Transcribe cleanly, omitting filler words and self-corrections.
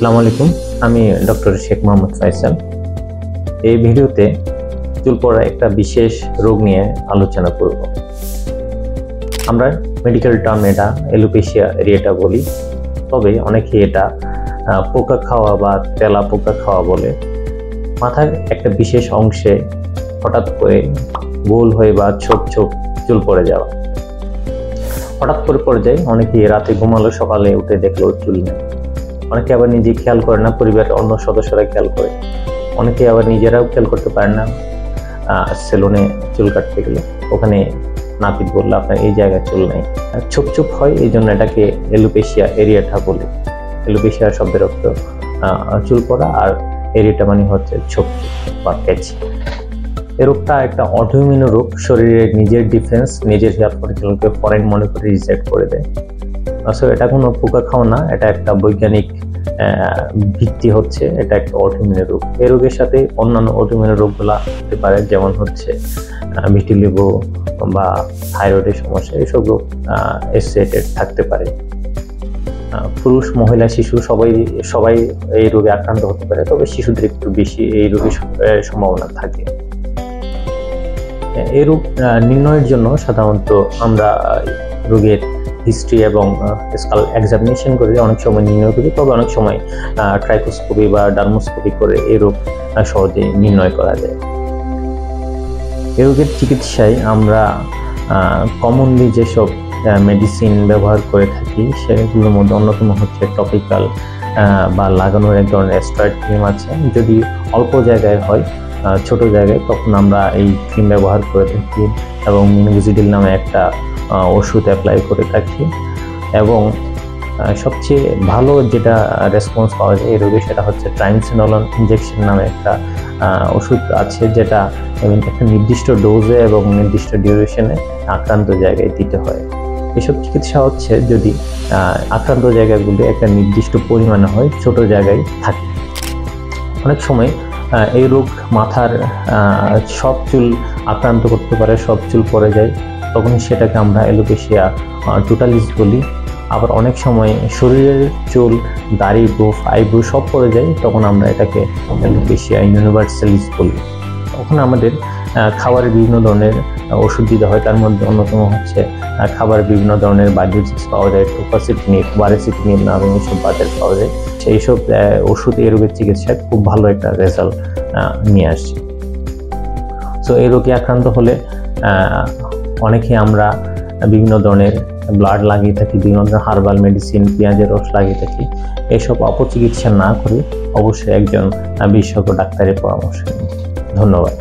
আসসালামু আলাইকুম, আমি ডক্টর শেখ মোহাম্মদ ফয়সাল। এই ভিডিওতে চুল পড়া একটা বিশেষ রোগ নিয়ে আলোচনা করব। আমরা মেডিকেল টার্ম এটা এলোপেশিয়া এরিয়েটা বলি, তবে অনেকে এটা পোকা খাওয়া বা তেলা পোকা খাওয়া বলে। মাথার একটা বিশেষ অংশে হঠাৎ করে গোল হয়ে বা ছোপ ছোপ চুল পড়ে যাওয়া, হঠাৎ করে পড়ে যায়। অনেকে রাতে ঘুমালো, সকালে উঠে দেখলো চুল নেই। অনেকে আবার নিজে খেয়াল করে না, পরিবারের অন্য সদস্যরা খেয়াল করে। অনেকে আবার নিজেরাও খেয়াল করতে পারে না। সেলুনে চুল কাটতে গেলে ওখানে নাপিত বললো আপনার এই জায়গায় চুল নেই, ছোপ ছোপ হয়। এই জন্য এটাকে এলোপেশিয়া এরিয়েটা বলে। এলোপেশিয়া শব্দের অর্থ চুল পড়া, আর এরিয়েটা মানে হচ্ছে ছোপ বা প্যাচি। এই রোগটা একটা অটোইমিউন রোগ। শরীরের নিজের ডিফেন্স, নিজের হেয়ার ফলিকলকে ফরেন মনে করে রিজেক্ট করে দেয়। আসলে এটা কোনো পোকা খাওয়া না, এটা একটা বৈজ্ঞানিক ভিত্তি হচ্ছে। এটা একটা অটোইমিউন রোগ। এই রোগের সাথে অন্যান্য অটোইমিউন রোগগুলো হতে পারে, যেমন হচ্ছে ভিটিলিগো বা থাইরয়েডের সমস্যা। এইসব রোগ এসোসিয়েটেড থাকতে পারে। পুরুষ, মহিলা, শিশু সবাই এই রোগে আক্রান্ত হতে পারে, তবে শিশুদের একটু বেশি এই রোগের সম্ভাবনা থাকে। এই রোগ নির্ণয়ের জন্য সাধারণত আমরা রোগের হিস্ট্রি এবং স্কাল এক্সামিনেশন করে অনেক সময় নির্ণয় করি, তবে অনেক সময় ট্রাইকোস্কোপি বা ডার্মোস্কোপি করে এই রোগ সহজে নির্ণয় করা যায়। এই রোগের চিকিৎসায় আমরা কমনলি যেসব মেডিসিন ব্যবহার করে থাকি সেগুলোর মধ্যে অন্যতম হচ্ছে টপিক্যাল বা লাগানোর এক ধরনের স্টেরয়েড ক্রিম আছে। যদি অল্প জায়গায় হয়, ছোট জায়গায়, তখন আমরা এই ক্রিম ব্যবহার করে থাকি এবং মিনোক্সিডিল নামে একটা ওষুধ অ্যাপ্লাই করে থাকি। এবং সবচেয়ে ভালো যেটা রেসপন্স পাওয়া যায় এই রোগে, সেটা হচ্ছে ট্রাইমসিনোলন ইনজেকশন নামে একটা ওষুধ আছে, যেটা একটা নির্দিষ্ট ডোজে এবং নির্দিষ্ট ডিউরেশনে আক্রান্ত জায়গায় দিতে হয়। এসব চিকিৎসা হচ্ছে যদি আক্রান্ত জায়গাগুলি একটা নির্দিষ্ট পরিমাণে হয়, ছোট জায়গায় থাকে। অনেক সময় এই রোগ মাথার সব চুল আক্রান্ত করতে পারে, সব চুল পড়ে যায়, তখন সেটাকে আমরা এলোপেশিয়া টোটালিস বলি। আবার অনেক সময় শরীরের চুল, দাড়ি, গোঁফ, আইব্রো সব পড়ে যায়, তখন আমরা এটাকে এলোপেশিয়া ইউনিভার্সালিস বলি। তখন আমাদের খাবারের বিভিন্ন ধরনের ওষুধ দিতে হয়। তার মধ্যে অন্যতম হচ্ছে খাবারের বিভিন্ন ধরনের বায়োলজিক্স পাওয়া যায়, টোফাসিটিনিব, বারেসিটিনিব নামে এইসব বাজার পাওয়া যায়। সেইসব ওষুধ এই রোগের চিকিৎসায় খুব ভালো একটা রেজাল্ট নিয়ে আসছে। সো এই রোগে আক্রান্ত হলে অনেকে আমরা বিভিন্ন ধরনের ব্লাড লাগিয়ে থাকি, বিভিন্ন ধরনের হার্বাল মেডিসিন, পেঁয়াজের রস লাগিয়ে থাকি। এসব অপচিকিৎসা না করে অবশ্যই একজন বিশেষজ্ঞ ডাক্তারের পরামর্শ নিন। ধন্যবাদ।